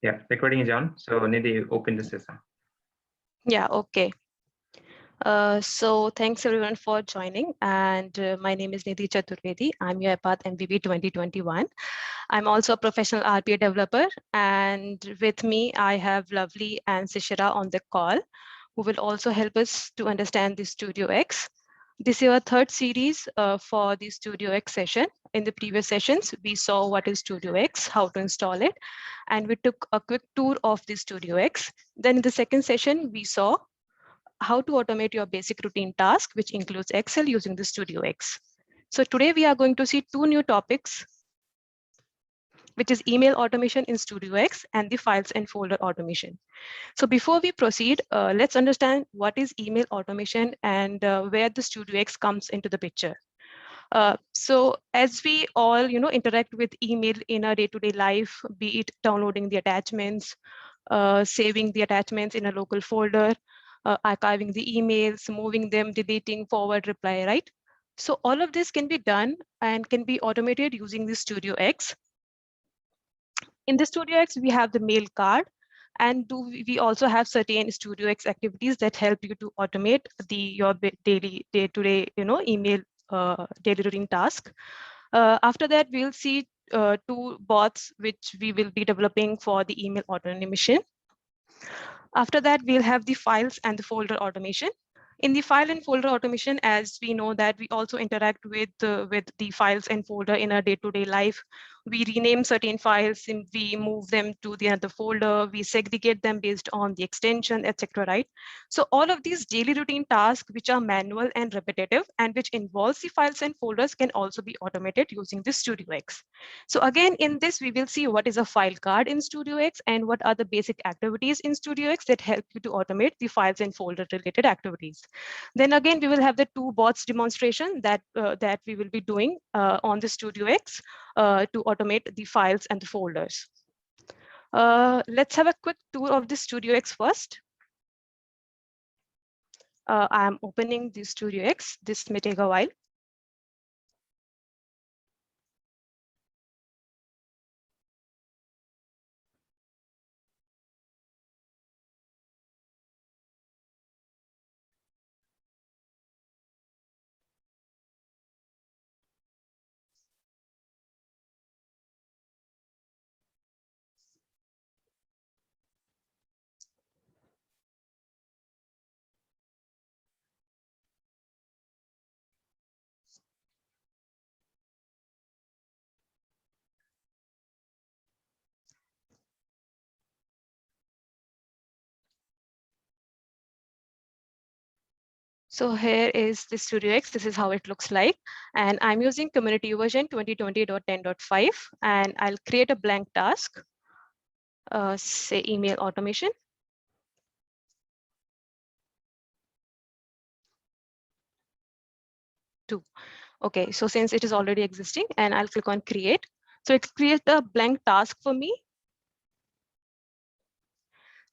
Yeah, recording is on. So Nidhi, open the system. Yeah, okay. So thanks everyone for joining. And my name is Nidhi Chaturvedi. I'm UiPath MVB 2021. I'm also a professional RPA developer. And with me, I have Lovely and Sishira on the call, who will also help us to understand the Studio X. This is our third series for the Studio X session. In the previous sessions, we saw what is Studio X, how to install it, and we took a quick tour of the Studio X. Then in the second session, we saw how to automate your basic routine task, which includes Excel using the Studio X. So today we are going to see two new topics, which is email automation in Studio X and the files and folder automation. So before we proceed, let's understand what is email automation and where the Studio X comes into the picture. So as we all interact with email in our day-to-day life, be it downloading the attachments, saving the attachments in a local folder, archiving the emails, moving them, deleting, forward, reply, right? So all of this can be done and can be automated using the Studio X. In the Studio X, we have the mail card, and we also have certain Studio X activities that help you to automate your daily day-to-day email daily routine task. After that, we'll see two bots which we will be developing for the email automation. After that, we'll have the files and the folder automation. In the file and folder automation, as we know that we also interact with the files and folder in our day-to-day life. We rename certain files, and we move them to the other folder, we segregate them based on the extension, etc. Right? So all of these daily routine tasks, which are manual and repetitive, and which involves the files and folders, can also be automated using the Studio X. So again, in this, we will see what is a file card in Studio X and what are the basic activities in Studio X that help you to automate the files and folder related activities. Then again, we will have the two bots demonstration that we will be doing on the Studio X to automate the files and the folders. Let's have a quick tour of the Studio X first. I'm opening the Studio X. This may take a while. So here is the Studio X. This is how it looks like. And I'm using community version 2020.10.5. And I'll create a blank task, say email automation. Two. Okay, so since it is already existing, and I'll click on create. So it creates a blank task for me.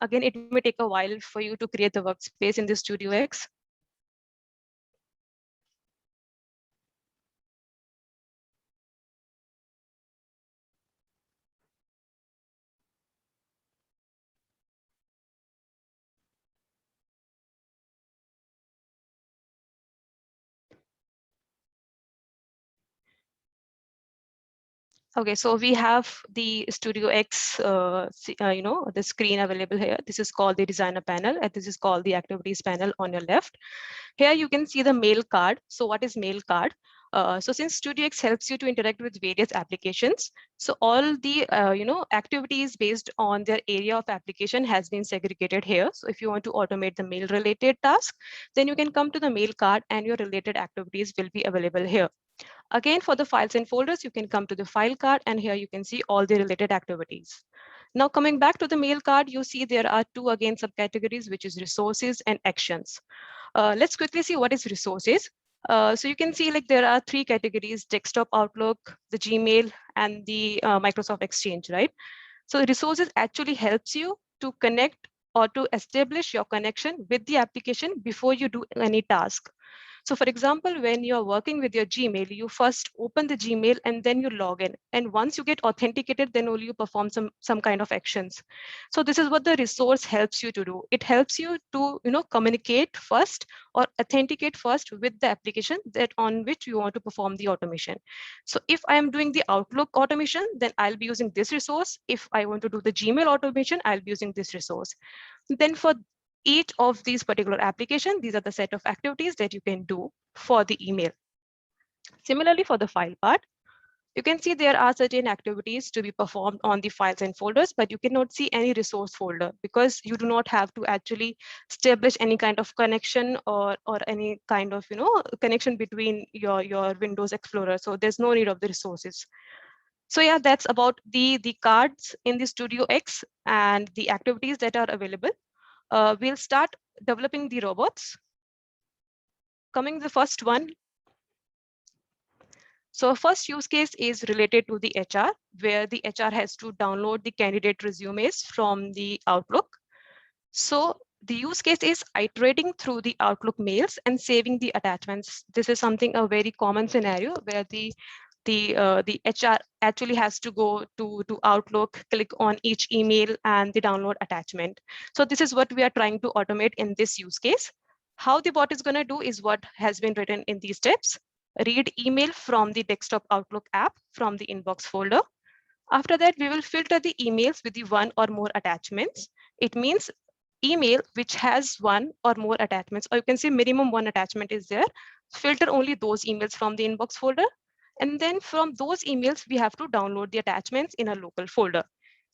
Again, it may take a while for you to create the workspace in the Studio X. Okay, so we have the Studio X, the screen available here. This is called the designer panel, and this is called the activities panel on your left. Here you can see the mail card. So what is mail card? So since Studio X helps you to interact with various applications, so all the activities based on their area of application has been segregated here. So if you want to automate the mail related task, then you can come to the mail card and your related activities will be available here. Again, for the files and folders, you can come to the file card, and here you can see all the related activities. Now coming back to the mail card, you see there are two again subcategories, which is resources and actions. Let's quickly see what is resources. So you can see like there are three categories: desktop Outlook, the Gmail, and the Microsoft Exchange, right? So resources actually helps you to connect or to establish your connection with the application before you do any task. So for example, when you're working with your Gmail, you first open the Gmail and then you log in. And once you get authenticated, then only you perform some kind of actions. So this is what the resource helps you to do. It helps you to communicate first or authenticate first with the application that on which you want to perform the automation. So if I am doing the Outlook automation, then I'll be using this resource. If I want to do the Gmail automation, I'll be using this resource. Then for each of these particular applications, these are the set of activities that you can do for the email. Similarly, for the file part, you can see there are certain activities to be performed on the files and folders, but you cannot see any resource folder because you do not have to actually establish any kind of connection or any kind of connection between your Windows Explorer. So there's no need of the resources. So yeah, that's about the cards in the Studio X and the activities that are available. We'll start developing the robots. Coming the first one. So first use case is related to the HR, where the HR has to download the candidate resumes from the Outlook. So the use case is iterating through the Outlook mails and saving the attachments. This is a very common scenario where the HR actually has to go to Outlook, click on each email and the download attachment. So this is what we are trying to automate in this use case. How the bot is going to do is what has been written in these steps. Read email from the desktop Outlook app from the inbox folder. After that, we will filter the emails with the one or more attachments. It means email which has one or more attachments, or you can say minimum one attachment is there. Filter only those emails from the inbox folder. And then from those emails, we have to download the attachments in a local folder.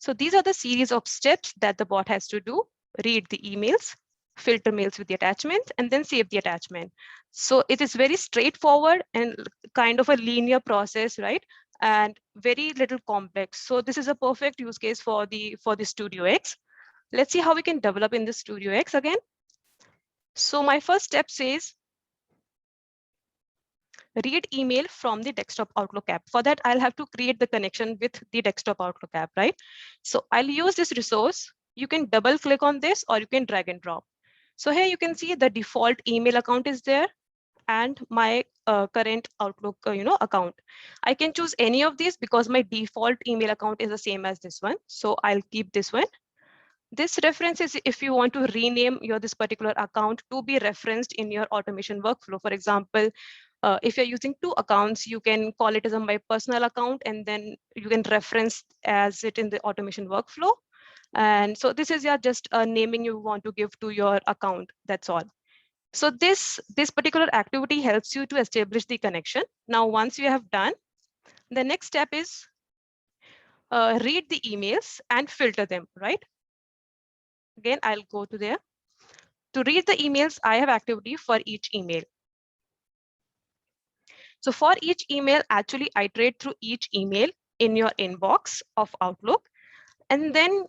So these are the series of steps that the bot has to do. Read the emails, filter mails with the attachments, and then save the attachment. So it is very straightforward and kind of a linear process, right? And very little complex. So this is a perfect use case for the Studio X. Let's see how we can develop in the Studio X again. So my first step says, read email from the desktop Outlook app. For that, I'll have to create the connection with the desktop Outlook app, right? So I'll use this resource. You can double click on this or you can drag and drop. So here you can see the default email account is there and my current Outlook account. I can choose any of these because my default email account is the same as this one. So I'll keep this one. This reference is if you want to rename this particular account to be referenced in your automation workflow. For example, if you're using two accounts, you can call it as my personal account, and then you can reference as it in the automation workflow. And so this is just a naming you want to give to your account. That's all. So this particular activity helps you to establish the connection. Now, once you have done, the next step is read the emails and filter them, right? Again, I'll go to there. To read the emails, I have activity for each email. So for each email, actually iterate through each email in your inbox of Outlook, and then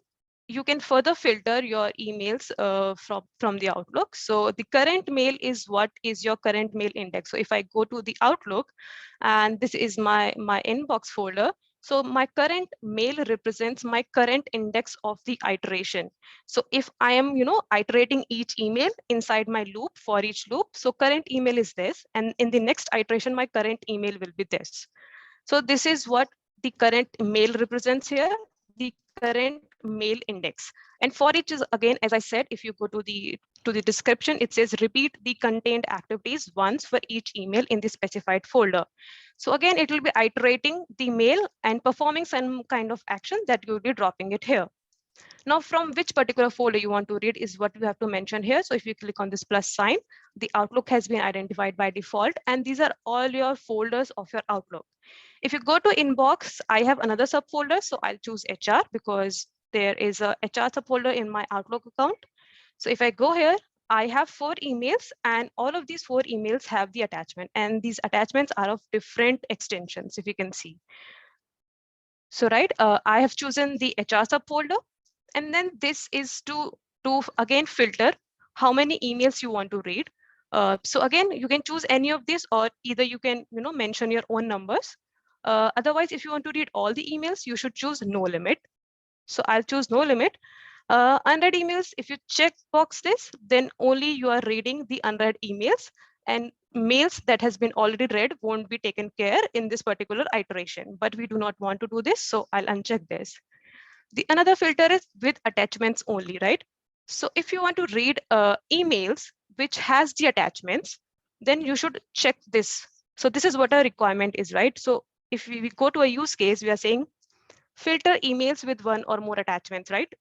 you can further filter your emails from the Outlook. So the current mail is what is your current mail index. So if I go to the Outlook, and this is my inbox folder, so my current mail represents my current index of the iteration. So if I am, iterating each email inside my loop for each loop, so current email is this, and in the next iteration, my current email will be this. So this is what the current mail represents here, the current mail index. And for each is, again, as I said, if you go to the description, it says repeat the contained activities once for each email in the specified folder. So again, it will be iterating the mail and performing some kind of action that you'll be dropping it here. Now, from which particular folder you want to read is what you have to mention here. So if you click on this plus sign, the Outlook has been identified by default, and these are all your folders of your Outlook. If you go to inbox, I have another subfolder. So I'll choose HR because there is a HR subfolder in my Outlook account. So if I go here, I have 4 emails, and all of these 4 emails have the attachment, and these attachments are of different extensions, if you can see. So right, I have chosen the HR subfolder, and then this is to again filter how many emails you want to read. So again, you can choose any of these, or either you can mention your own numbers. Otherwise, if you want to read all the emails, you should choose no limit. So I'll choose no limit. Unread emails, if you check box this, then only you are reading the unread emails. And mails that has been already read won't be taken care in this particular iteration, but we do not want to do this. So I'll uncheck this. The another filter is with attachments only, right? So if you want to read emails which has the attachments, then you should check this. So this is what a requirement is, right? So if we go to a use case, we are saying filter emails with one or more attachments, right?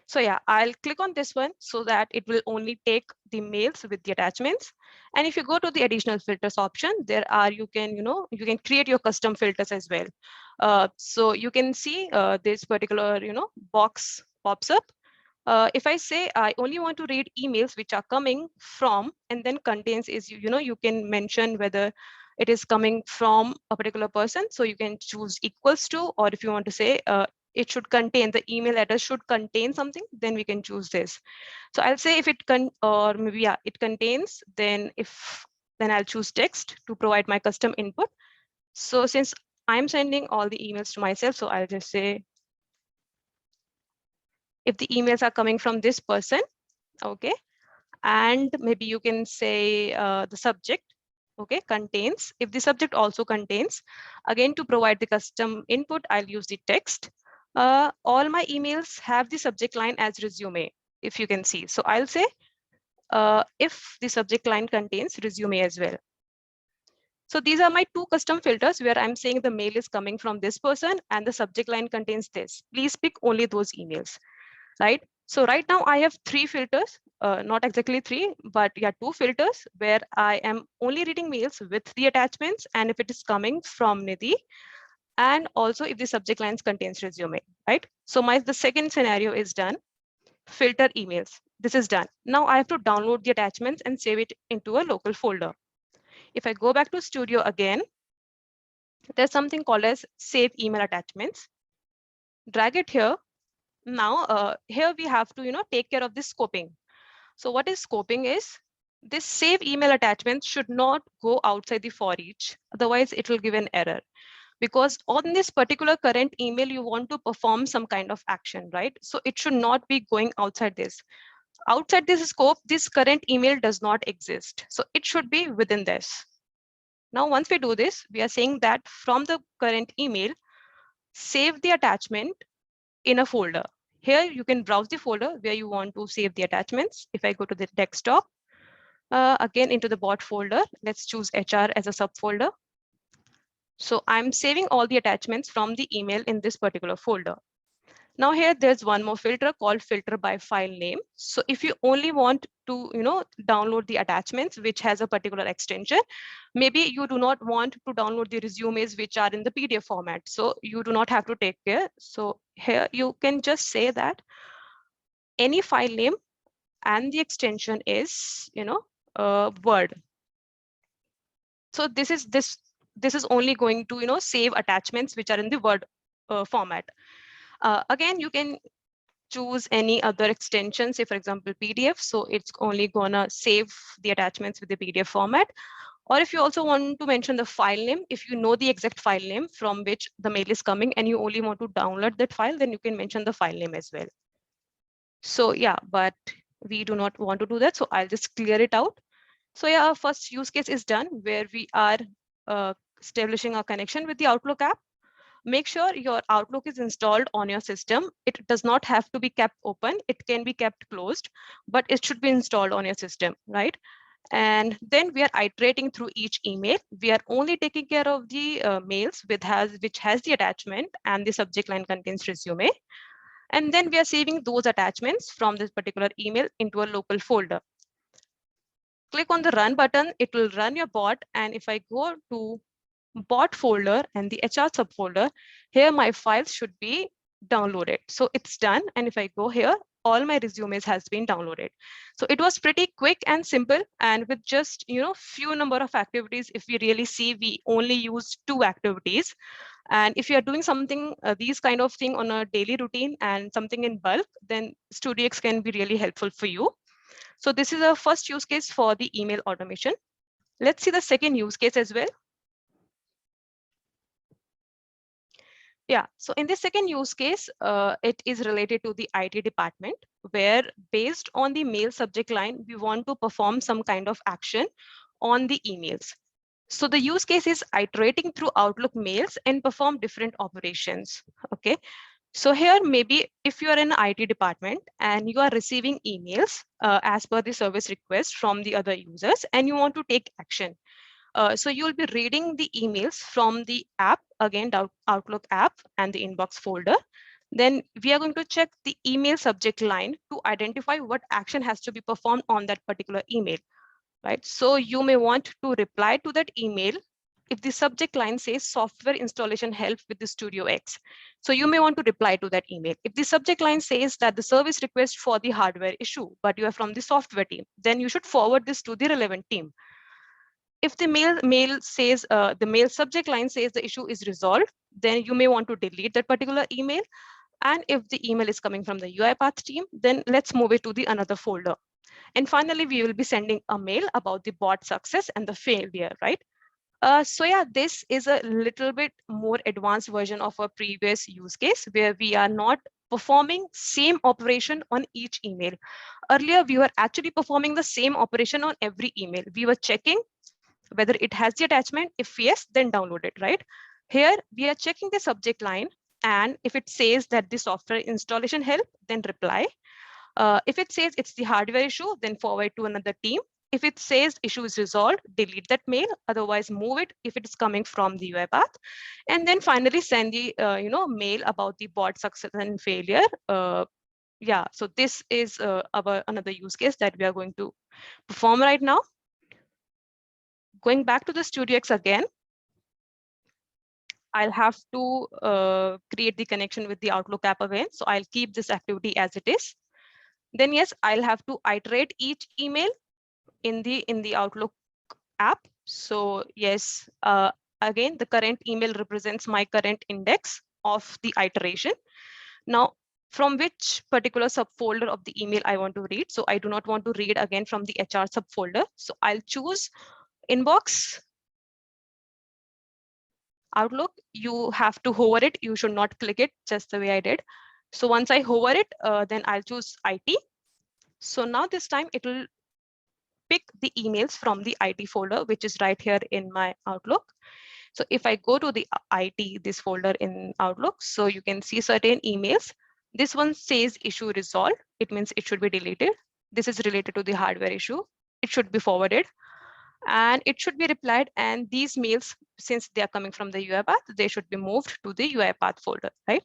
So yeah, I'll click on this one so that it will only take the mails with the attachments. And if you go to the additional filters option, there are, you can create your custom filters as well. So you can see this particular, box pops up. If I say I only want to read emails which are coming from, and then contains is, you can mention whether it is coming from a particular person. So you can choose equals to, or if you want to say it should contain, the email address should contain something, then we can choose this. So I'll say if it or maybe, yeah, it contains, then I'll choose text to provide my custom input. So since I'm sending all the emails to myself, so I'll just say, if the emails are coming from this person, okay, and maybe you can say the subject, okay, contains. If the subject also contains, again, to provide the custom input, I'll use the text. All my emails have the subject line as resume, if you can see. So I'll say if the subject line contains resume as well. So these are my two custom filters where I'm saying the mail is coming from this person and the subject line contains this. Please pick only those emails, right? So right now I have three filters, not exactly three, but yeah, two filters where I am only reading mails with the attachments, and if it is coming from Nidhi, and also if the subject lines contains resume, right? So the second scenario is done. Filter emails, this is done. Now I have to download the attachments and save it into a local folder. If I go back to Studio again, there's something called as save email attachments. Drag it here. Now here we have to take care of this scoping. So what is scoping is, this save email attachment should not go outside the for each, otherwise it will give an error. Because on this particular current email, you want to perform some kind of action, right? So it should not be going outside this. Outside this scope, this current email does not exist. So it should be within this. Now, once we do this, we are saying that from the current email, save the attachment in a folder. Here you can browse the folder where you want to save the attachments. If I go to the desktop, again into the bot folder, let's choose HR as a subfolder. So I'm saving all the attachments from the email in this particular folder. Now here there's one more filter called filter by file name. So if you only want to download the attachments which has a particular extension, maybe you do not want to download the resumes which are in the PDF format. So you do not have to take care. So here you can just say that any file name and the extension is Word. So this is only going to save attachments which are in the Word format. Again, you can choose any other extension, say for example PDF, so it's only gonna save the attachments with the PDF format. Or if you also want to mention the file name, if you know the exact file name from which the mail is coming and you only want to download that file, then you can mention the file name as well. So yeah, but we do not want to do that, so I'll just clear it out. So yeah, our first use case is done where we are establishing a connection with the Outlook app. Make sure your Outlook is installed on your system. It does not have to be kept open. It can be kept closed, but it should be installed on your system, right? And then we are iterating through each email. We are only taking care of the mails which has the attachment and the subject line contains resume. And then we are saving those attachments from this particular email into a local folder. Click on the run button, it will run your bot. And if I go to bot folder and the HR subfolder, here my files should be downloaded. So it's done. And if I go here, all my resumes has been downloaded. So it was pretty quick and simple. And with just, few number of activities, if we really see, we only use 2 activities. And if you are doing something, these kind of thing on a daily routine and something in bulk, then StudioX can be really helpful for you. So this is a first use case for the email automation. Let's see the second use case as well. Yeah, so in the second use case, it is related to the IT department, where based on the mail subject line, we want to perform some kind of action on the emails. So the use case is iterating through Outlook mails and perform different operations. Okay, so here maybe if you are in IT department and you are receiving emails as per the service request from the other users and you want to take action. So you'll be reading the emails from the app, again, the Outlook app and the inbox folder. Then we are going to check the email subject line to identify what action has to be performed on that particular email, right? So you may want to reply to that email if the subject line says software installation help with the Studio X. So you may want to reply to that email. If the subject line says that the service request for the hardware issue, but you are from the software team, then you should forward this to the relevant team. If the mail says the mail subject line says the issue is resolved, then you may want to delete that particular email. And if the email is coming from the UiPath team, then let's move it to the another folder. And finally, we will be sending a mail about the bot success and the failure, right? So yeah, this is a little bit more advanced version of a previous use case where we are not performing same operation on each email. Earlier, we were actually performing the same operation on every email. We were checking whether it has the attachment. If yes, then download it, right? Here, we are checking the subject line. And if it says that the software installation help, then reply. If it says it's the hardware issue, then forward to another team. If it says issue is resolved, delete that mail. Otherwise, move it if it is coming from the UiPath. And then finally send the mail about the bot success and failure. Yeah, so this is our another use case that we are going to perform right now. Going back to the StudioX again, I'll have to create the connection with the Outlook app again. So I'll keep this activity as it is. Then yes, I'll have to iterate each email in the Outlook app. So yes, again, the current email represents my current index of the iteration. Now, from which particular subfolder of the email I want to read. So I do not want to read again from the HR subfolder. So I'll choose inbox. Outlook, you have to hover it. You should not click it just the way I did. So once I hover it, then I'll choose IT. So now this time it will pick the emails from the IT folder, which is right here in my Outlook. So if I go to the IT, this folder in Outlook, so you can see certain emails. This one says issue resolved. It means it should be deleted. This is related to the hardware issue. It should be forwarded. And it should be replied. And these mails, since they are coming from the UiPath, they should be moved to the UiPath folder, right?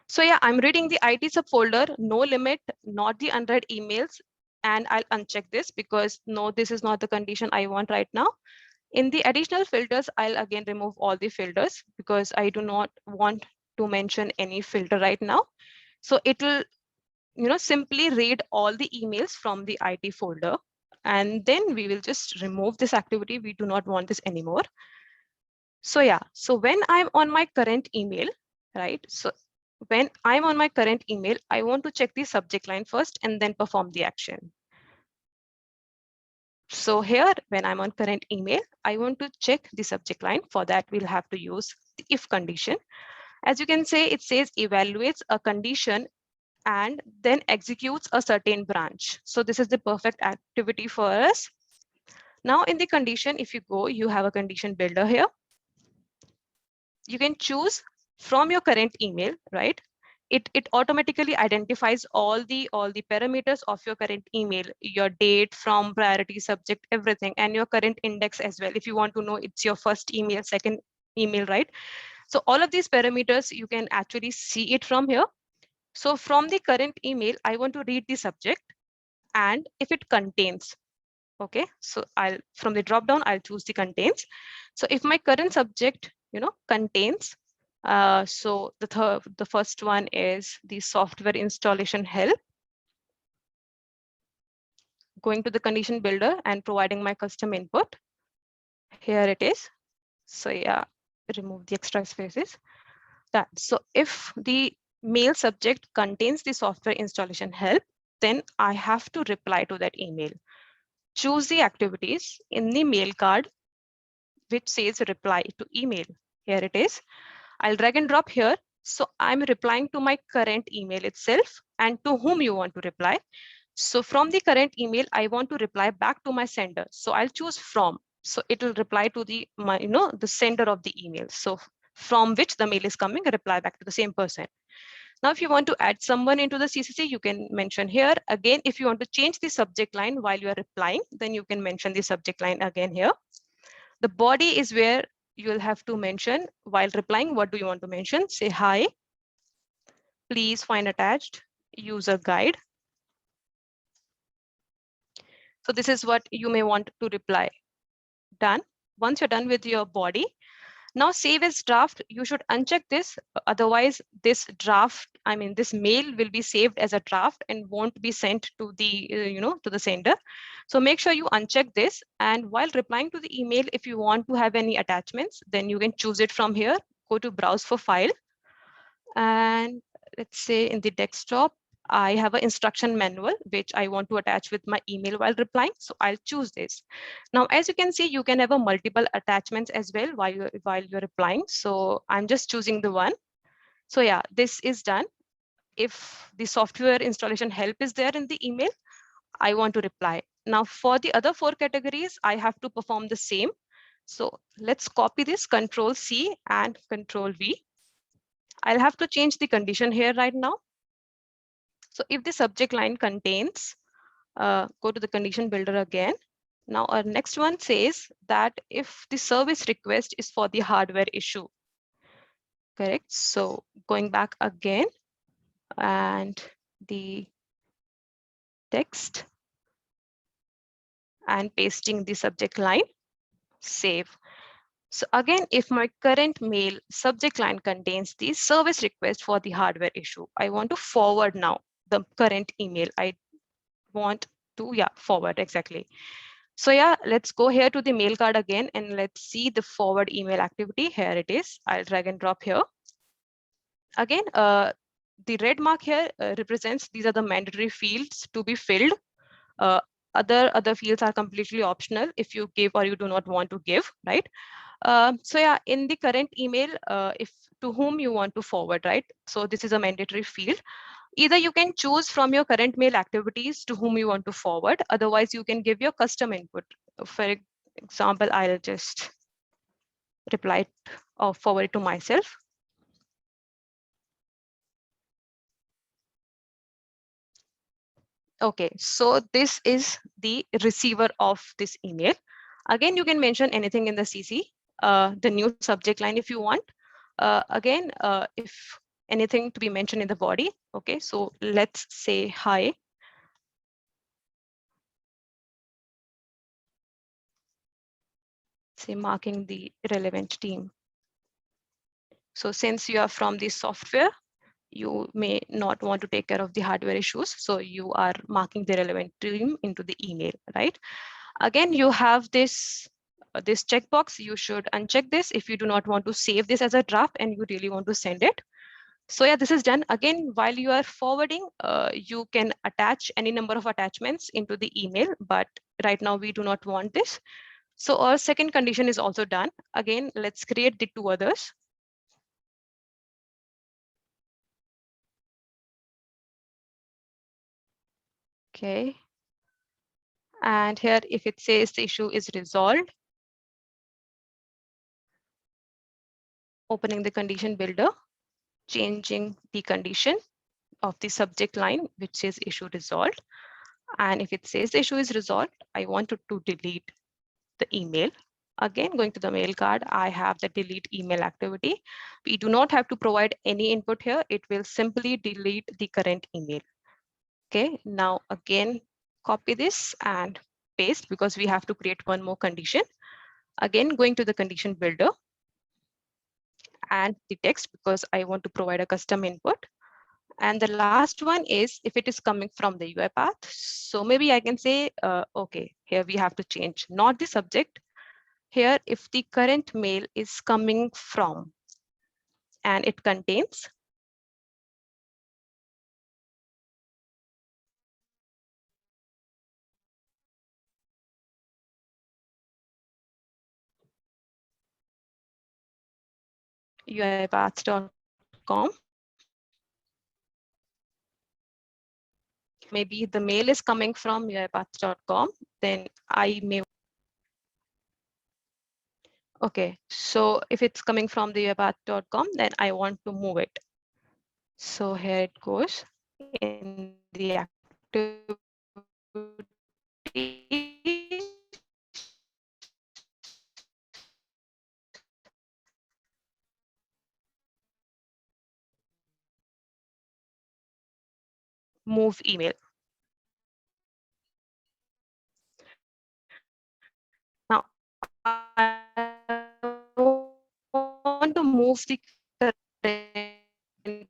So yeah, I'm reading the IT subfolder, no limit, not the unread emails. And I'll uncheck this because no, this is not the condition I want right now. In the additional filters, I'll again remove all the filters because I do not want to mention any filter right now. So it will simply read all the emails from the IT folder. And then we will just remove this activity. We do not want this anymore. So yeah, so when I'm on my current email, right? So when I'm on my current email, I want to check the subject line first and then perform the action. So here, when I'm on current email, I want to check the subject line. For that, we'll have to use the if condition. As you can say, it says evaluates a condition and then executes a certain branch. So this is the perfect activity for us. Now in the condition, if you go, you have a condition builder here. You can choose from your current email, right? It automatically identifies all the parameters of your current email, your date, from, priority, subject, everything, and your current index as well. If you want to know it's your first email, second email, right? So all of these parameters, you can actually see it from here. So from the current email, I want to read the subject and if it contains, okay, so from the drop down, I'll choose the contains. So if my current subject, contains, so the first one is the software installation help. Going to the condition builder and providing my custom input. Here it is. So yeah, remove the extra spaces. That so if the mail subject contains the software installation help, then I have to reply to that email. Choose the activities in the mail card which says reply to email. Here it is. I'll drag and drop here. So I'm replying to my current email itself and to whom you want to reply. So from the current email, I want to reply back to my sender. So I'll choose from. So it will reply to the sender of the email. So from which the mail is coming, reply back to the same person. Now, if you want to add someone into the CCC, you can mention here. Again, if you want to change the subject line while you are replying, then you can mention the subject line again here. The body is where you'll have to mention while replying. What do you want to mention? Say, hi, please find attached user guide. So this is what you may want to reply. Done. Once you're done with your body, now save as draft. You should uncheck this. Otherwise, this draft, this mail will be saved as a draft and won't be sent to the, to the sender. So make sure you uncheck this. And while replying to the email, if you want to have any attachments, then you can choose it from here. Go to browse for file. And let's say in the desktop, I have an instruction manual, which I want to attach with my email while replying. So I'll choose this. Now, as you can see, you can have a multiple attachments as well while you're replying. So I'm just choosing the one. So yeah, this is done. If the software installation help is there in the email, I want to reply. Now for the other 4 categories, I have to perform the same. So let's copy this, Control C and Control V. I'll have to change the condition here right now. So if the subject line contains, go to the condition builder again. Now our next one says that if the service request is for the hardware issue, correct? So going back again and the text and pasting the subject line, save. So again, if my current mail subject line contains the service request for the hardware issue, I want to forward now the current email. I want to, forward exactly. So yeah, let's go here to the mail card again and let's see the forward email activity. Here it is. I'll drag and drop here. Again, the red mark here represents these are the mandatory fields to be filled. Other fields are completely optional if you give or you do not want to give, right? So yeah, in the current email, if to whom you want to forward, right? So this is a mandatory field. Either you can choose from your current mail activities to whom you want to forward. Otherwise, you can give your custom input. For example, I'll just reply it or forward it to myself. Okay, so this is the receiver of this email. Again, you can mention anything in the CC, the new subject line if you want. Again, if anything to be mentioned in the body. Okay, so let's say hi. Say marking the relevant team. So since you are from the software, you may not want to take care of the hardware issues. So you are marking the relevant team into the email, right? Again, you have this checkbox. You should uncheck this if you do not want to save this as a draft and you really want to send it. So yeah, this is done. Again, while you are forwarding, you can attach any number of attachments into the email, but right now we do not want this. So our second condition is also done. Again, let's create the 2 others. Okay. And here, if it says the issue is resolved, opening the condition builder, changing the condition of the subject line, which says issue resolved. And if it says the issue is resolved, I want to delete the email. Again, going to the mail card, I have the delete email activity. We do not have to provide any input here. It will simply delete the current email. Okay, now again, copy this and paste because we have to create one more condition. Again, going to the condition builder and the text because I want to provide a custom input. And the last one is if it is coming from the UiPath. So maybe I can say, okay, here we have to change not the subject. Here, if the current mail is coming from and it contains uipath.com. Maybe the mail is coming from uipath.com, then I may. Okay, so if it's coming from the uipath.com, then I want to move it. So here it goes in the activity. Move email. Now I want to move the current email.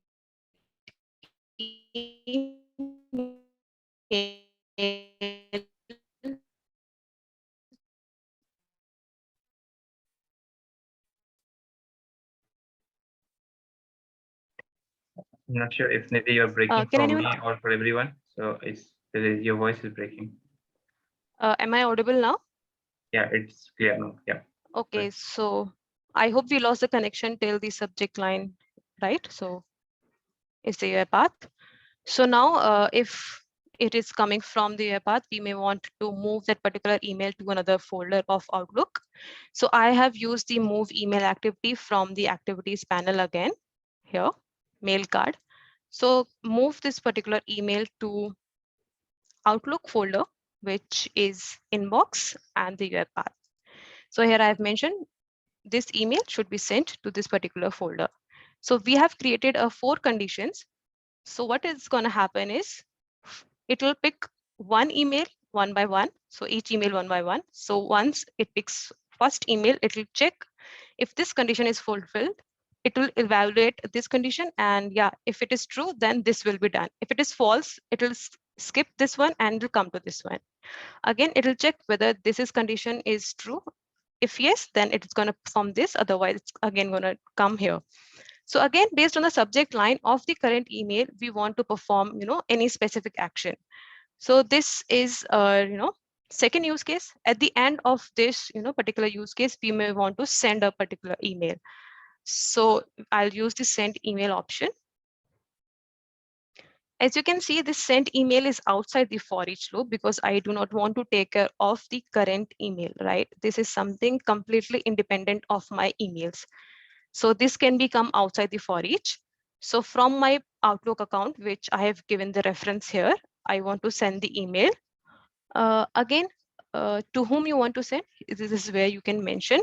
I'm not sure if Nidhi you're breaking Can for anyone? me or for everyone. So your voice is breaking. Am I audible now? Yeah, it's clear now. Yeah. Okay, Right. so I hope we lost the connection till the subject line, right? So is the UiPath. So now if it is coming from the UiPath, we may want to move that particular email to another folder of Outlook. So I have used the move email activity from the activities panel again here, mail card. So move this particular email to Outlook folder, which is inbox and the UiPath. So here I've mentioned this email should be sent to this particular folder. So we have created 4 conditions. So what is going to happen is it will pick one email one by one. So each email one by one. So once it picks first email, it will check if this condition is fulfilled. It will evaluate this condition, and yeah, if it is true, then this will be done. If it is false, it will skip this one and will come to this one. Again, it will check whether this is condition is true. If yes, then it's going to perform this. Otherwise, it's again going to come here. So again, based on the subject line of the current email, we want to perform, any specific action. So this is, second use case. At the end of this, particular use case, we may want to send a particular email. So I'll use the send email option. As you can see, this send email is outside the for each loop because I do not want to take care of the current email, right? This is something completely independent of my emails. So this can become outside the for each. So from my Outlook account, which I have given the reference here, I want to send the email. Again, to whom you want to send, this is where you can mention.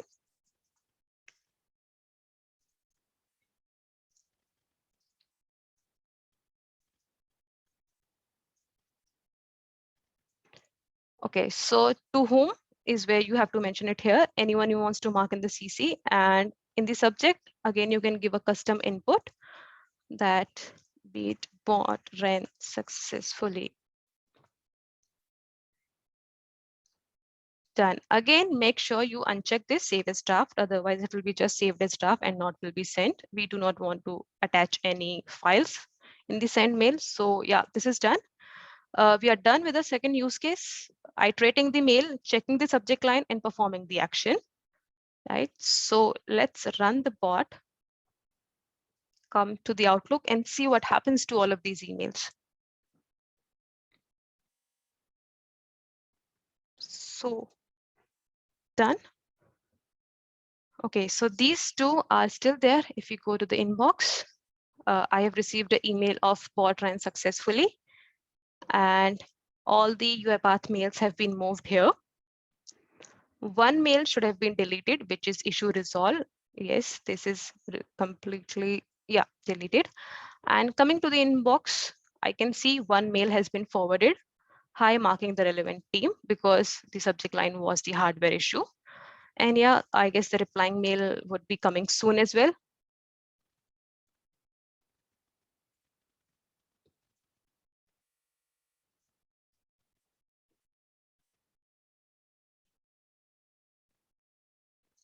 Okay, so to whom is where you have to mention it here. Anyone who wants to mark in the CC, and in the subject, again, you can give a custom input that beat bot ran successfully. Done. Again, make sure you uncheck this save as draft. Otherwise, it will be just saved as draft and not will be sent. We do not want to attach any files in the send mail. So yeah, this is done. We are done with the second use case, iterating the mail, checking the subject line, and performing the action. Right. So let's run the bot, come to the Outlook and see what happens to all of these emails. So done. Okay, so these two are still there. If you go to the inbox, I have received an email of bot ran successfully, and all the UiPath mails have been moved here. One mail should have been deleted, which is issue resolve. Yes, this is completely, deleted. And coming to the inbox, I can see one mail has been forwarded. Hi, marking the relevant team because the subject line was the hardware issue. And yeah, I guess the replying mail would be coming soon as well.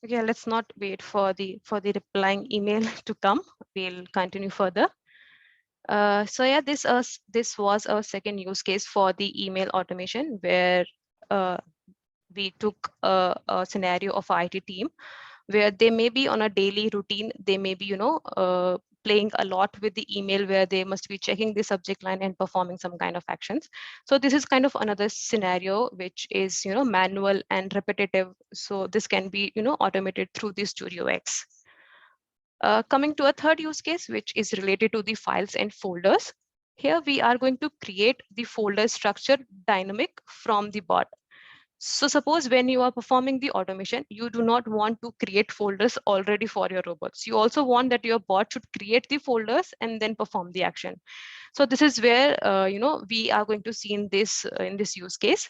Okay, let's not wait for the replying email to come. We'll continue further. So yeah, this was our second use case for the email automation where we took a scenario of IT team where they may be on a daily routine. They may be, playing a lot with the email where they must be checking the subject line and performing some kind of actions. So this is kind of another scenario which is, manual and repetitive. So this can be, automated through the StudioX. Coming to a third use case, which is related to the files and folders. Here we are going to create the folder structure dynamic from the bot. So suppose when you are performing the automation, you do not want to create folders already for your robots. You also want that your bot should create the folders and then perform the action. So this is where, we are going to see in this use case.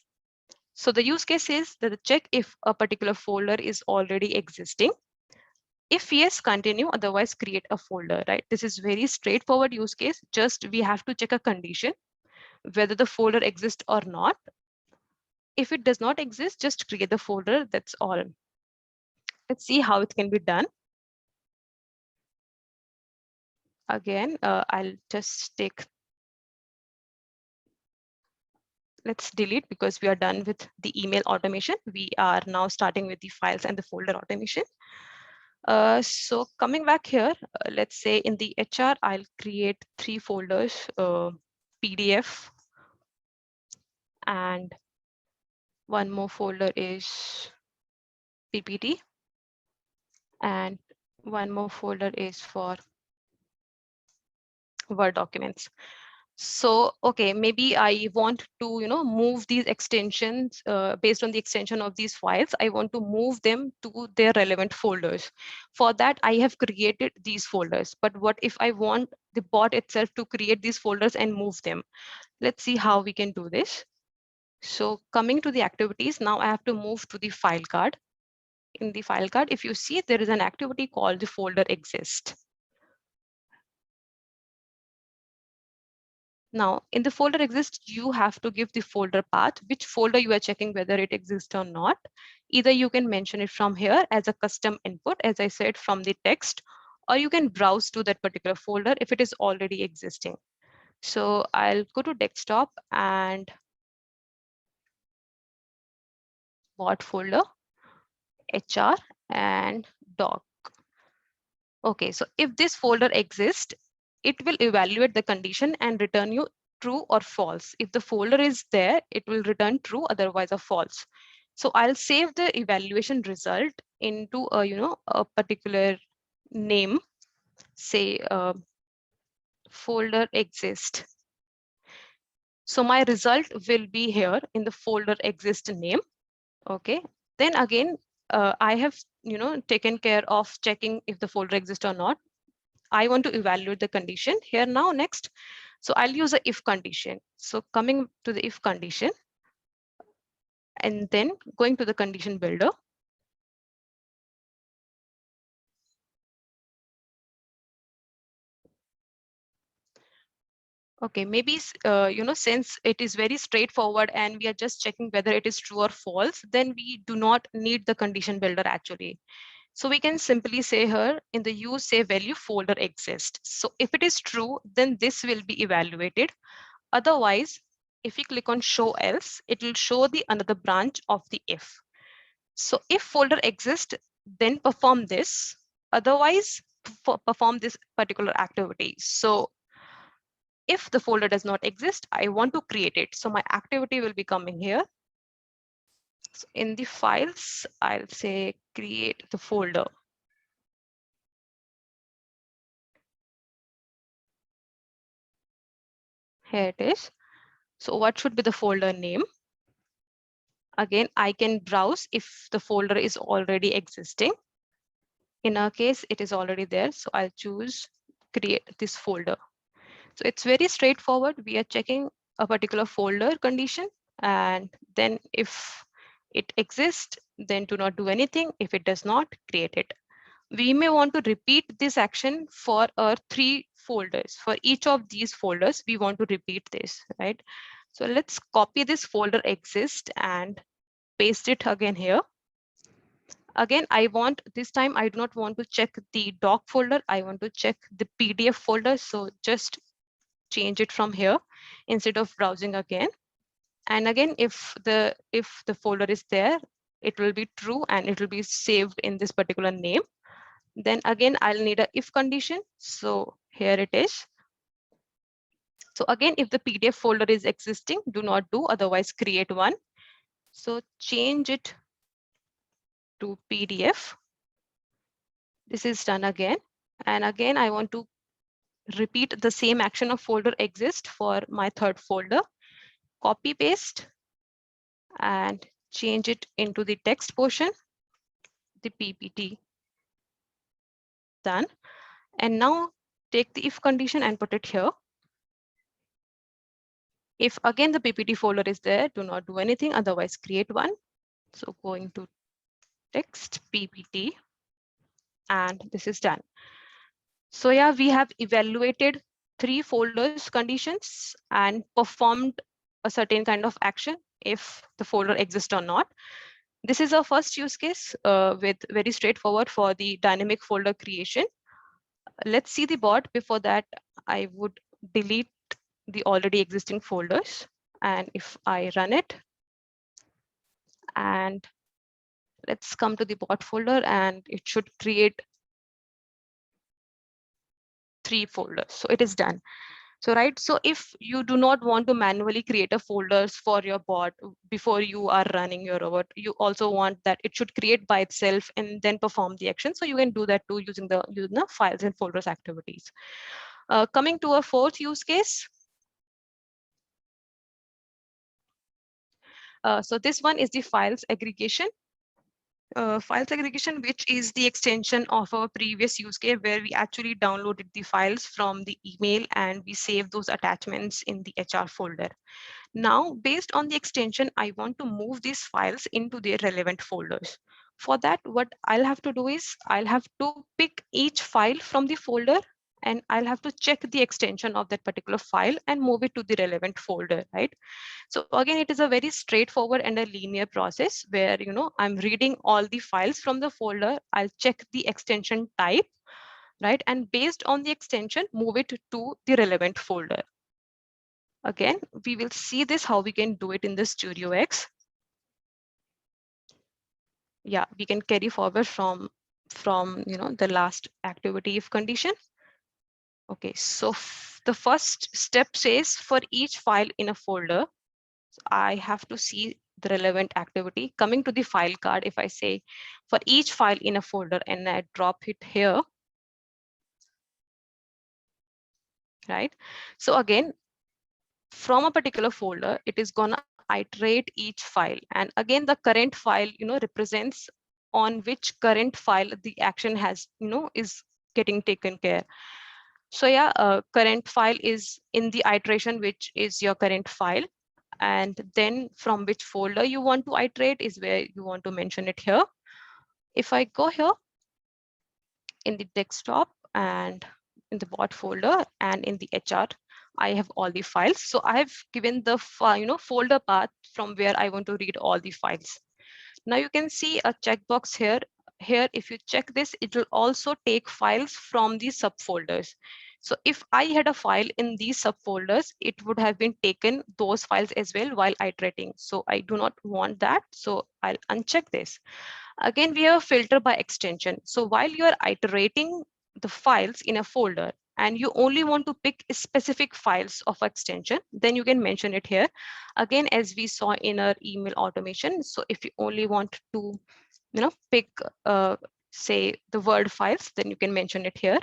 So the use case is that check if a particular folder is already existing. If yes, continue, otherwise create a folder, right? This is very straightforward use case. Just we have to check a condition, whether the folder exists or not. If it does not exist, just create the folder, that's all. Let's see how it can be done. Again, I'll just let's delete because we are done with the email automation. We are now starting with the files and the folder automation. So coming back here, let's say in the HR, I'll create 3 folders, PDF, and one more folder is PPT, and one more folder is for Word documents. So, okay, maybe I want to, move these extensions based on the extension of these files. I want to move them to their relevant folders. For that, I have created these folders. But what if I want the bot itself to create these folders and move them? Let's see how we can do this. So coming to the activities, now I have to move to the file card. In the file card, if you see, there is an activity called the folder exist. Now, in the folder exist, you have to give the folder path, which folder you are checking whether it exists or not. Either you can mention it from here as a custom input, as I said, from the text, or you can browse to that particular folder if it is already existing. So I'll go to desktop and bot folder, HR, and doc. Okay, so if this folder exists, it will evaluate the condition and return you true or false. If the folder is there, it will return true, otherwise a false. So I'll save the evaluation result into a particular name, say folder exist. So my result will be here in the folder exist name. Okay, then again, I have taken care of checking if the folder exists or not. I want to evaluate the condition here now next. So I'll use a if condition. So coming to the if condition and then going to the condition builder. Okay, maybe, since it is very straightforward and we are just checking whether it is true or false, then we do not need the condition builder actually. So we can simply say here in the use say value folder exists. So if it is true, then this will be evaluated. Otherwise, if we click on show else, it will show the another branch of the if. So if folder exists, then perform this. Otherwise, perform this particular activity. So if the folder does not exist, I want to create it. So my activity will be coming here. So in the files, I'll say create the folder. Here it is. So what should be the folder name? Again, I can browse if the folder is already existing. In our case, it is already there. So I'll choose create this folder. So it's very straightforward. We are checking a particular folder condition, and then if it exists, then do not do anything. If it does not, create it. We may want to repeat this action for our 3 folders. For each of these folders, we want to repeat this, right? So let's copy this folder exist and paste it again here. Again, I want this time, I do not want to check the doc folder. I want to check the PDF folder. So just change it from here instead of browsing again. And again, if the folder is there, it will be true and it will be saved in this particular name. Then again, I'll need a if condition. So here it is. So again, if the PDF folder is existing, do not do, otherwise create one. So change it to PDF. This is done again. And again, I want to repeat the same action of folder exist for my third folder. Copy paste and change it into the text portion, the PPT. Done. And now take the if condition and put it here. If again the PPT folder is there, do not do anything, otherwise create one. So going to text PPT, and this is done. So yeah, we have evaluated 3 folders conditions and performed a certain kind of action if the folder exists or not. This is our first use case with very straightforward for the dynamic folder creation. Let's see the bot. Before that, I would delete the already existing folders. And if I run it, and let's come to the bot folder, and it should create 3 folders. So it is done. So right, so if you do not want to manually create a folders for your bot before you are running your robot, you also want that it should create by itself and then perform the action. So you can do that too using the files and folders activities. Coming to a fourth use case. So this one is the files aggregation. Files aggregation, which is the extension of our previous use case where we actually downloaded the files from the email and we save those attachments in the HR folder. Now, based on the extension, I want to move these files into their relevant folders. For that, what I'll have to do is I'll have to pick each file from the folder and I'll have to check the extension of that particular file and move it to the relevant folder, right? So again, it is a very straightforward and a linear process where, I'm reading all the files from the folder. I'll check the extension type, right? And based on the extension, move it to the relevant folder. Again, we will see this, how we can do it in the StudioX. Yeah, we can carry forward from the last activity if condition. Okay, so the first step says for each file in a folder, I have to see the relevant activity. Coming to the file card, if I say for each file in a folder and I drop it here, right? So again, from a particular folder, it is gonna iterate each file. And again, the current file, represents on which current file the action has, is getting taken care. So yeah, current file is in the iteration, which is your current file. And then from which folder you want to iterate is where you want to mention it here. If I go here in the desktop and in the bot folder and in the HR, I have all the files. So I have given the folder path from where I want to read all the files. Now you can see a checkbox here. Here, if you check this, it will also take files from the subfolders. So if I had a file in these subfolders, it would have been taken those files as well while iterating. So I do not want that. So I'll uncheck this. Again, we have a filter by extension. So while you are iterating the files in a folder and you only want to pick specific files of extension, then you can mention it here. Again, as we saw in our email automation. So if you only want to, pick, say the Word files, then you can mention it here.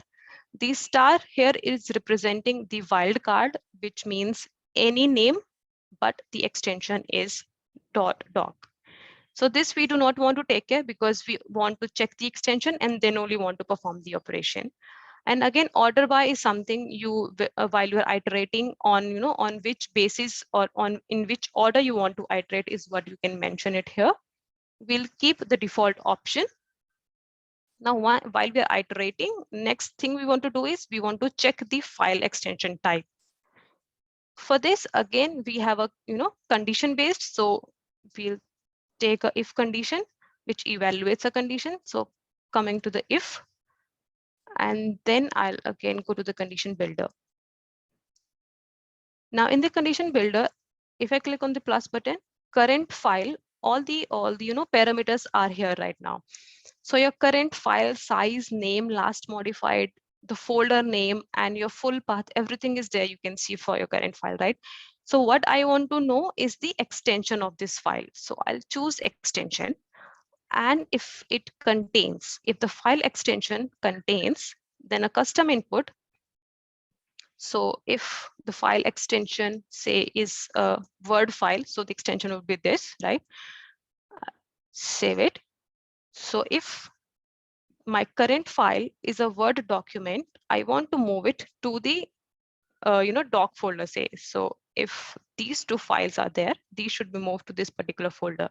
The star here is representing the wildcard, which means any name, but the extension is .doc. So this we do not want to take care because we want to check the extension and then only want to perform the operation. And again, order by is something you, while you're iterating on, on which basis or in which order you want to iterate is what you can mention it here. We'll keep the default option. Now, while we are iterating, next thing we want to do is we want to check the file extension type. For this, again, we have a, condition based. So we'll take a if condition, which evaluates a condition. So coming to the if, and then I'll again go to the condition builder. Now in the condition builder, if I click on the plus button, current file all the parameters are here right now. So your current file size, name, last modified, the folder name, and your full path, everything is there. You can see for your current file, right? So what I want to know is the extension of this file. So I'll choose extension. And if it contains, if the file extension contains, then a custom input. So if the file extension, say, is a Word file, so the extension would be this, right? Save it. So if my current file is a Word document, I want to move it to the doc folder, say. So if these two files are there, these should be moved to this particular folder.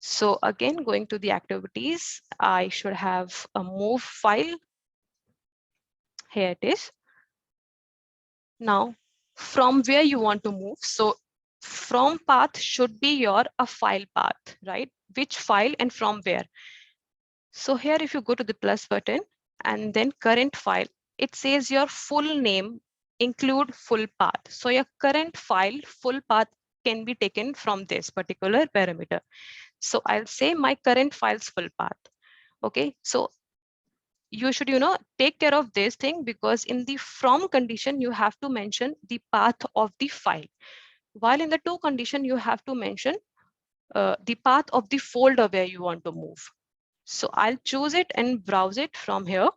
So again, going to the activities, I should have a move file. Here it is. Now, from where you want to move. So from path should be your a file path, right? Which file and from where? So here, if you go to the plus button and then current file, it says your full name include full path. So your current file full path can be taken from this particular parameter. So I'll say my current file's full path. Okay, so you should, take care of this thing, because in the from condition, you have to mention the path of the file. While in the to condition, you have to mention the path of the folder where you want to move. So I'll choose it and browse it from here.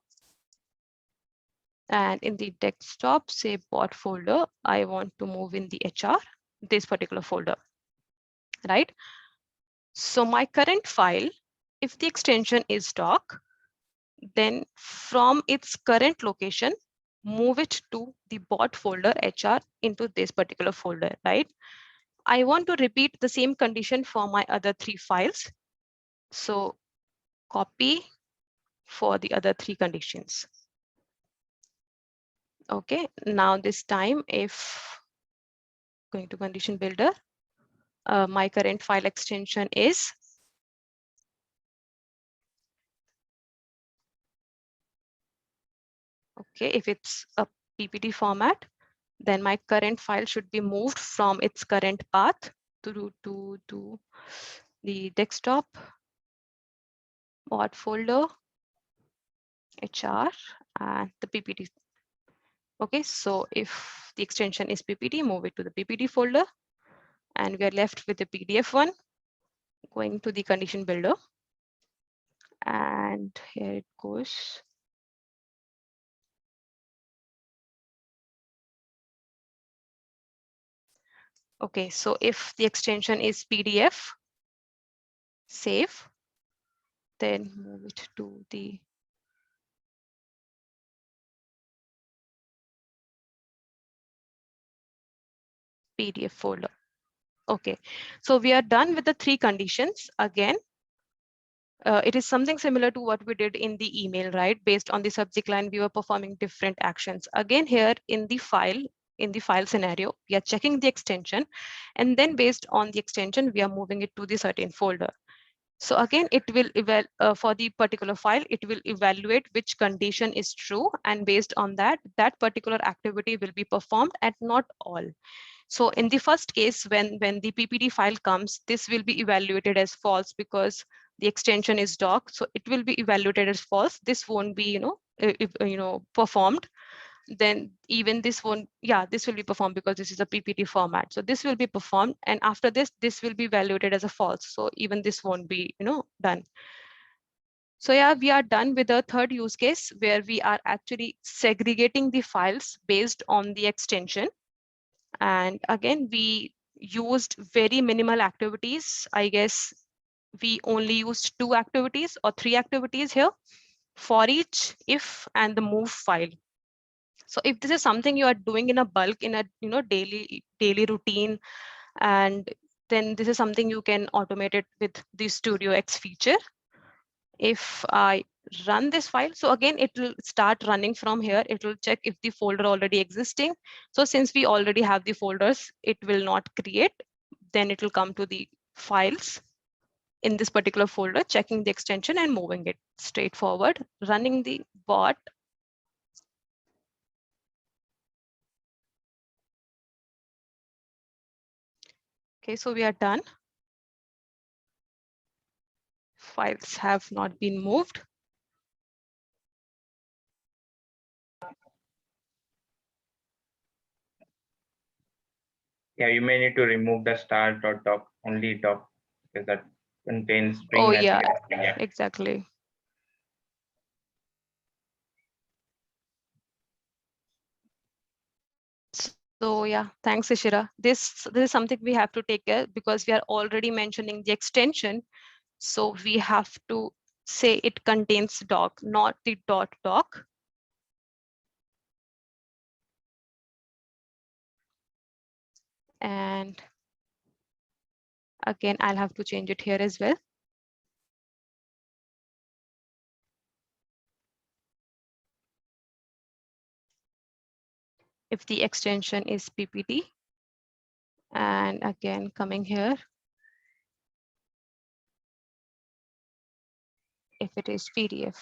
And in the desktop, say bot folder, I want to move in the HR, this particular folder, right? So my current file, if the extension is doc, then from its current location, move it to the bot folder HR into this particular folder, right? I want to repeat the same condition for my other three files. So copy for the other three conditions. Okay, now this time, if going to condition builder, my current file extension is okay. If it's a PPT format, then my current file should be moved from its current path to the desktop, bot folder, HR, and the PPT. Okay, so if the extension is PPT, move it to the PPT folder, and we are left with the PDF one. Going to the condition builder, and here it goes. Okay, so if the extension is PDF, save, then move it to the PDF folder. Okay, so we are done with the three conditions. Again, it is something similar to what we did in the email, right? Based on the subject line, we were performing different actions. Again, here in the file scenario, we are checking the extension, and then based on the extension, we are moving it to the certain folder. So again, it will for the particular file, it will evaluate which condition is true, and based on that, that particular activity will be performed and not all. So in the first case, when the PPT file comes, this will be evaluated as false because the extension is doc. So it will be evaluated as false. This won't be, performed. Then even this won't, this will be performed because this is a PPT format. So this will be performed. And after this, this will be evaluated as a false. So even this won't be, done. So yeah, we are done with the third use case where we are actually segregating the files based on the extension. And again, we used very minimal activities. I guess we only used 2 activities or 3 activities here: for each, if, and the move file. So if this is something you are doing in a bulk, in a daily routine, and then this is something you can automate it with the Studio X feature. If I run this file, so again, it will start running from here. It will check if the folder already existing. So since we already have the folders, it will not create. Then it will come to the files in this particular folder, checking the extension and moving it straightforward, running the bot. Okay, so we are done. files have not been moved. Yeah, you may need to remove the start.doc, only doc, because that contains string. Oh, and yeah, yeah. exactly. So yeah, thanks, Ishira. This is something we have to take care because we are already mentioning the extension. So we have to say it contains doc, not the .doc. And again, I'll have to change it here as well. If the extension is PPT. And again, coming here, if it is PDF.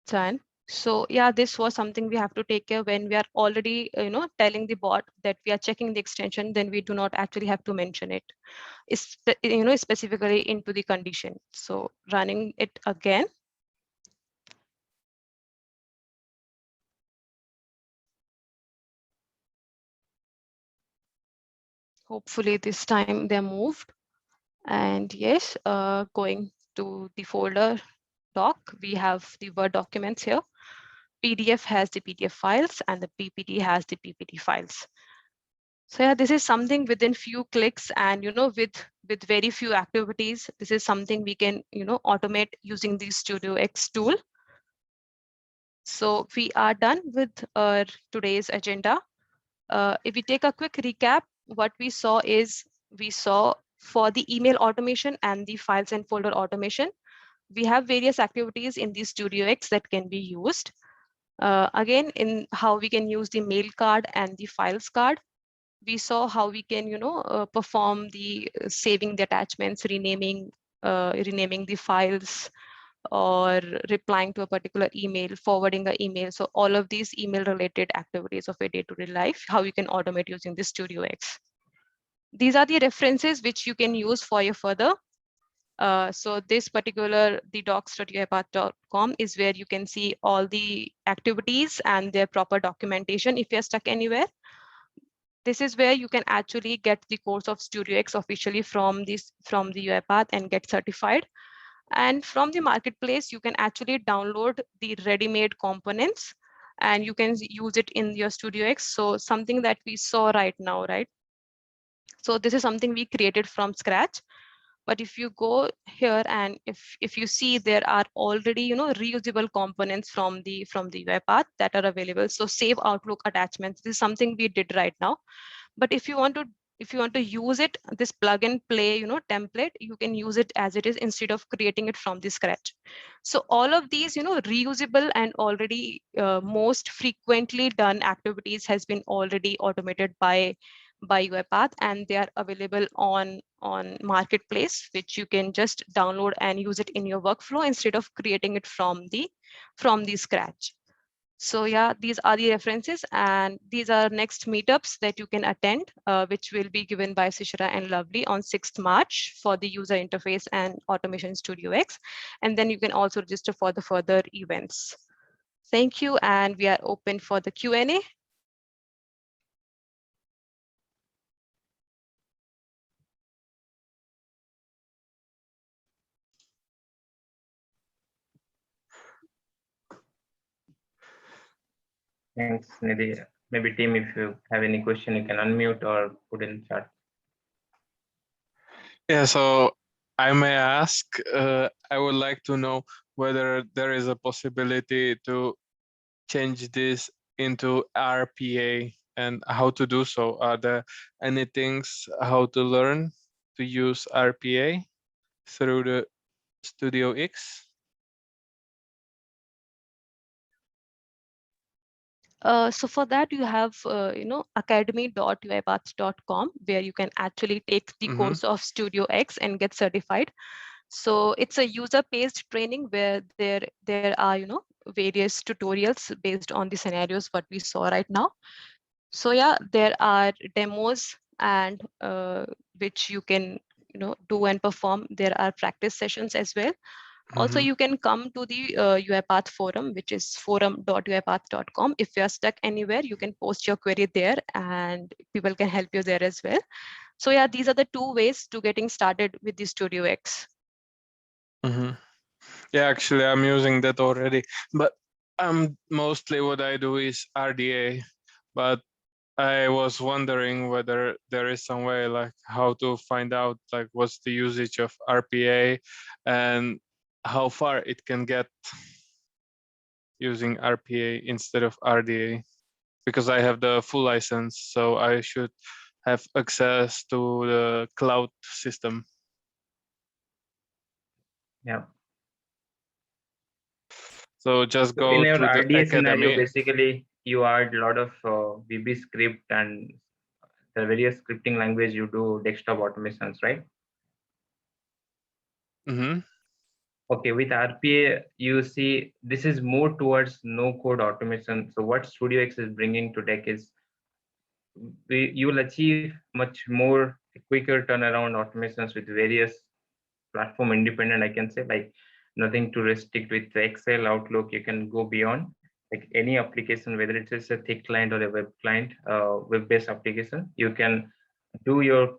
Done. So yeah, this was something we have to take care when we are already, telling the bot that we are checking the extension, then we do not actually have to mention it, specifically into the condition. So running it again. Hopefully this time they're moved. And yes, going to the folder doc, we have the Word documents here. PDF has the PDF files and the PPT has the PPT files. So yeah, this is something within few clicks and, with very few activities, this is something we can, automate using the Studio X tool. So we are done with today's agenda. If we take a quick recap, what we saw for the email automation and the files and folder automation, we have various activities in the Studio X that can be used. Again, in how we can use the mail card and the files card, we saw how we can, perform the saving the attachments, renaming the files, or replying to a particular email, forwarding an email. So all of these email related activities of a day-to-day life, how you can automate using the Studio X. These are the references which you can use for your further. So this particular, the docs.uipath.com is where you can see all the activities and their proper documentation if you're stuck anywhere. This is where you can actually get the course of Studio X officially from the UiPath and get certified. And from the marketplace, you can actually download the ready-made components and you can use it in your Studio X. So something that we saw right now, right? So this is something we created from scratch. But if you go here and if you see, there are already, reusable components from the UiPath that are available. So save Outlook attachments, this is something we did right now. But if you want to use it, this plug and play, template, you can use it as it is instead of creating it from the scratch. So all of these, reusable and already most frequently done activities has been already automated by UiPath, and they are available on marketplace, which you can just download and use it in your workflow instead of creating it from the scratch. So yeah, these are the references, and these are next meetups that you can attend, which will be given by Sishra and Lovely on 6th March for the user interface and automation Studio X. And then you can also register for the further events. Thank you, and we are open for the Q&A. Thanks, Nidhi. Maybe team, if you have any question, you can unmute or put in chat. Yeah, so I may ask, I would like to know whether there is a possibility to change this into RPA and how to do so. Are there any things how to learn to use RPA through the Studio X? So for that, you have, academy.uipath.com, where you can actually take the course of Studio X and get certified. So it's a user-based training where there are, various tutorials based on the scenarios what we saw right now. So yeah, there are demos and which you can do and perform. There are practice sessions as well. Also, Mhm. you can come to the UiPath forum, which is forum.uipath.com. If you are stuck anywhere, you can post your query there and people can help you there as well. So yeah, these are the two ways to getting started with the Studio X. Mhm. Yeah, actually, I'm using that already, but mostly what I do is RDA, but I was wondering whether there is some way like how to find out like what's the usage of RPA and how far it can get using RPA instead of RDA, because I have the full license, so I should have access to the cloud system. Yeah. So just So in go your through the RDA scenario, academy. basically you add a lot of VB script and the various scripting language you do desktop automations, right? Mm-hmm. Okay, with RPA, you see this is more towards no code automation. So what Studio X is bringing to tech is you will achieve much more quicker turnaround automations with various platform independent, I can say, like nothing to restrict with Excel, Outlook. You can go beyond like any application, whether it is a thick client or a web client, web-based application. You can do your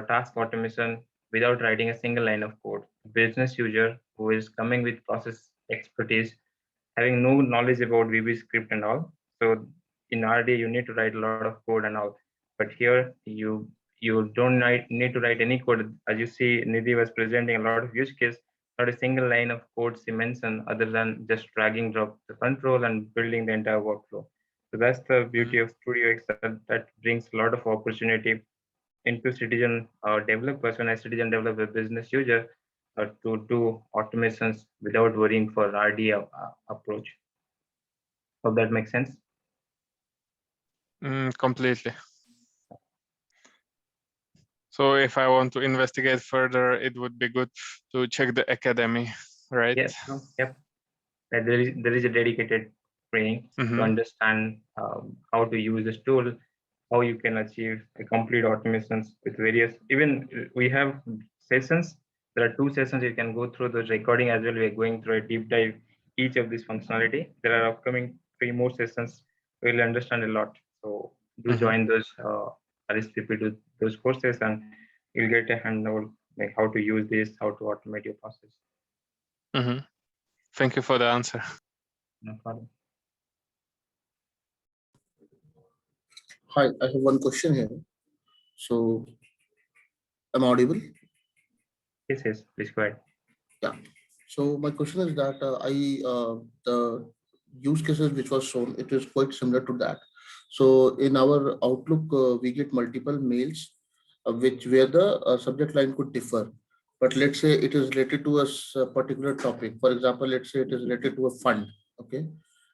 task automation without writing a single line of code. Business user who is coming with process expertise, having no knowledge about VB script and all. So in RD, you need to write a lot of code and all. But here you don't need to write any code. As you see, Nidhi was presenting a lot of use case, not a single line of code she mentioned other than just dragging drop the control and building the entire workflow. So that's the beauty of Studio X, that brings a lot of opportunity into citizen developers when a citizen developer business user to do automations without worrying for RD approach. Hope that makes sense. Completely. So if I want to investigate further, it would be good to check the academy, right? Yes. Yep. There is a dedicated training to understand how to use this tool, how you can achieve a complete automations with various. Even we have sessions. There are 2 sessions you can go through those recording as well. We are going through a deep dive each of this functionality. There are upcoming 3 more sessions. We'll understand a lot. So do join those RSVP to those courses, and you'll get a handle like how to use this, how to automate your process. Thank you for the answer. No problem. Hi, I have one question here. So, am I audible? Yes, please go ahead. Yeah. So my question is that the use cases which was shown, it is quite similar to that. So in our Outlook, we get multiple mails, where the subject line could differ. But let's say it is related to a particular topic. For example, let's say it is related to a fund. Okay,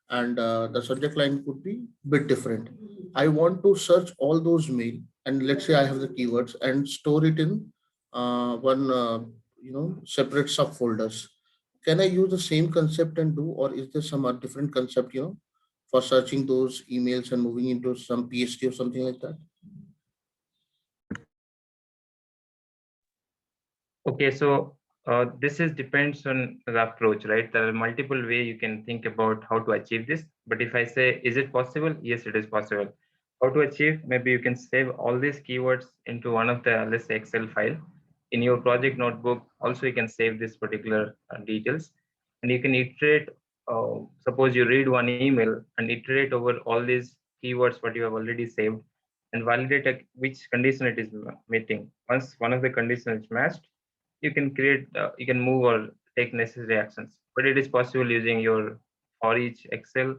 and the subject line could be bit different. I want to search all those mail, and let's say I have the keywords and store it in one separate subfolders. Can I use the same concept and do, or is there some different concept, for searching those emails and moving into some PST or something like that? Okay, so this is depends on the approach, right? There are multiple way you can think about how to achieve this. But if I say, is it possible? Yes, it is possible. How to achieve? Maybe you can save all these keywords into one of the, let's say, Excel file. In your project notebook, also you can save this particular details, and you can iterate. Suppose you read one email and iterate over all these keywords what you have already saved, and validate which condition it is meeting. Once one of the conditions is matched, you can create, you can move or take necessary actions. But it is possible using your for each Excel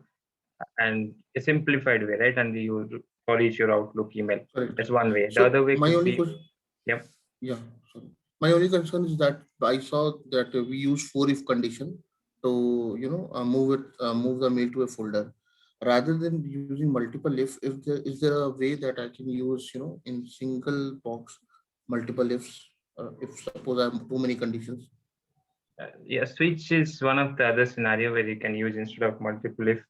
and a simplified way, right? And you for each your Outlook email. Correct. That's one way. The So other way my could only be, question, yep. yeah, sorry. My only concern is that I saw that we use for if condition to move the mail to a folder rather than using multiple if there is there a way that I can use in single box multiple ifs, if suppose I have too many conditions. Yeah, switch is one of the other scenario where you can use instead of multiple if.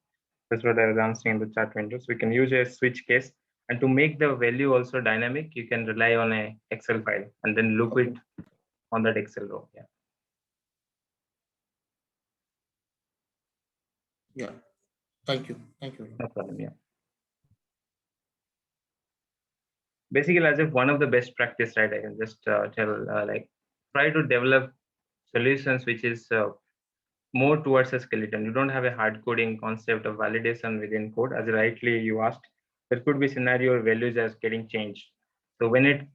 That's what I was answering in the chat window. So we can use a switch case, And to make the value also dynamic, you can rely on a Excel file and then loop it on that Excel row. Yeah. Yeah. Thank you. Thank you. No problem. Yeah. Basically, as if one of the best practice, right? I can just tell, like, try to develop solutions which is more towards a skeleton. You don't have a hard coding concept of validation within code. As rightly you asked, there could be scenario where values are getting changed. So when it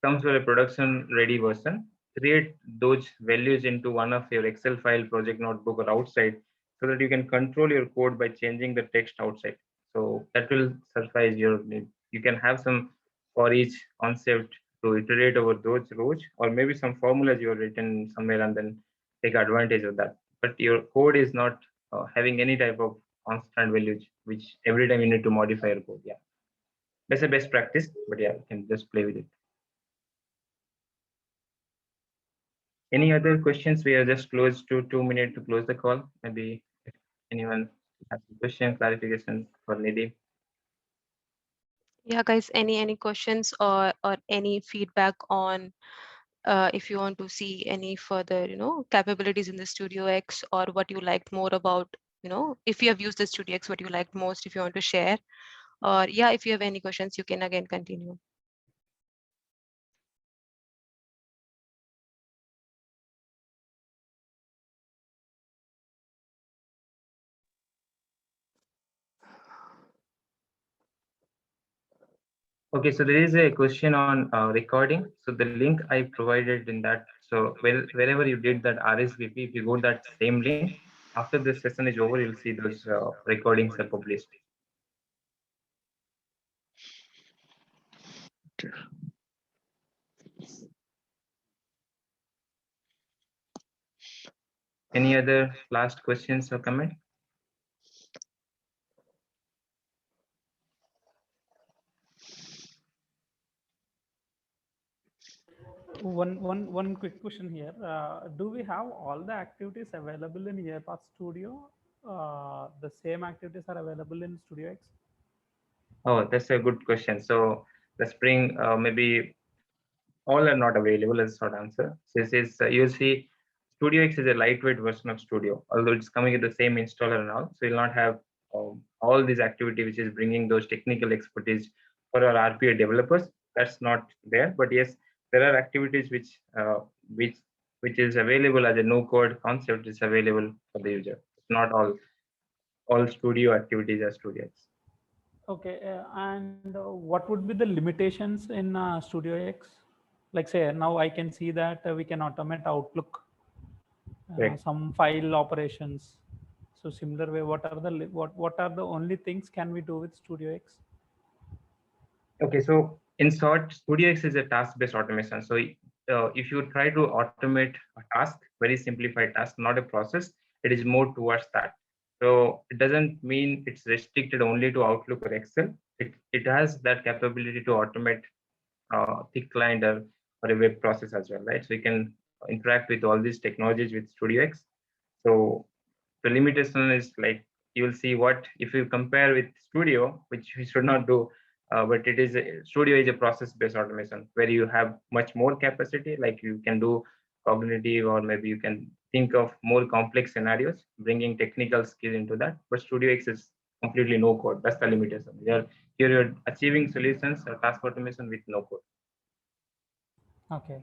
comes to a production ready version, create those values into one of your Excel file, project notebook, or outside, so that you can control your code by changing the text outside. So that will suffice your need. You can have some for each concept to iterate over those rows, or maybe some formulas you have written somewhere and then take advantage of that. But your code is not having any type of constant values, which every time you need to modify your code. Yeah, that's a best practice. But yeah, you can just play with it. Any other questions? We are just close to 2 minutes to close the call. Maybe if anyone has a question, clarification for Nidhi. Yeah, guys, any questions or any feedback on if you want to see any further, capabilities in the Studio X, or what you liked more about, if you have used the Studio X, what you liked most, if you want to share, or yeah, if you have any questions, you can again continue. Okay, so there is a question on recording. So the link I provided in that, so wherever you did that RSVP, if you go to that same link, after this session is over, you'll see those recordings are published. Any other last questions or comment? One quick question here. Do we have all the activities available in Airpath Studio? The same activities are available in Studio X? Oh, that's a good question. So the Spring, maybe all are not available as a short answer. This is, you'll see Studio X is a lightweight version of Studio, although it's coming with the same installer and all. So you'll not have all these activity, which is bringing those technical expertise for our RPA developers. That's not there, but yes, there are activities which is available as a no code concept is available for the user. It's not all Studio activities are Studio X. Okay, and what would be the limitations in Studio X? Like say now I can see that we can automate Outlook, Right. some file operations. So similar way, what are the only things can we do with Studio X? Okay, so in short, Studio X is a task-based automation. So if you try to automate a task, very simplified task, not a process, it is more towards that. So it doesn't mean it's restricted only to Outlook or Excel. It has that capability to automate thick client or a web process as well, right? So you can interact with all these technologies with Studio X. So the limitation is like, you'll see what if you compare with Studio, which we should not do, but it is Studio is a process-based automation where you have much more capacity, like you can do cognitive, or maybe you can think of more complex scenarios, bringing technical skill into that. But Studio X is completely no code. That's the limitation. You're achieving solutions or task automation with no code. Okay.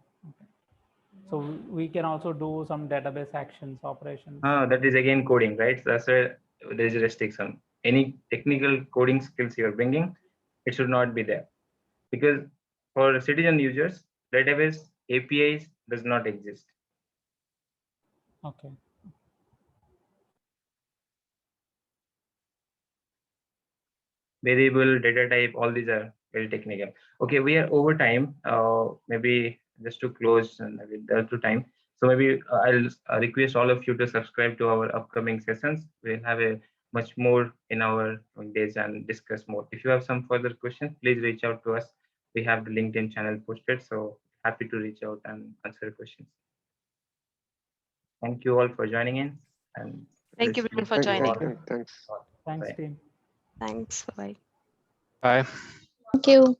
So we can also do some database actions, operations. That is again coding, right? So that's where there is a restriction. Any technical coding skills you are bringing, it should not be there, because for citizen users, database APIs does not exist. Okay. Variable, data type, all these are very technical. Okay, we are over time. Maybe just to close and to time. So maybe I'll request all of you to subscribe to our upcoming sessions. We'll have a much more in our days and discuss more. If you have some further questions, please reach out to us. We have the LinkedIn channel posted, so happy to reach out and answer questions. Thank you all for joining in. And Thank you everyone for joining. Thanks. Thanks, Bye. team. Thanks. Bye. Bye. Thank you.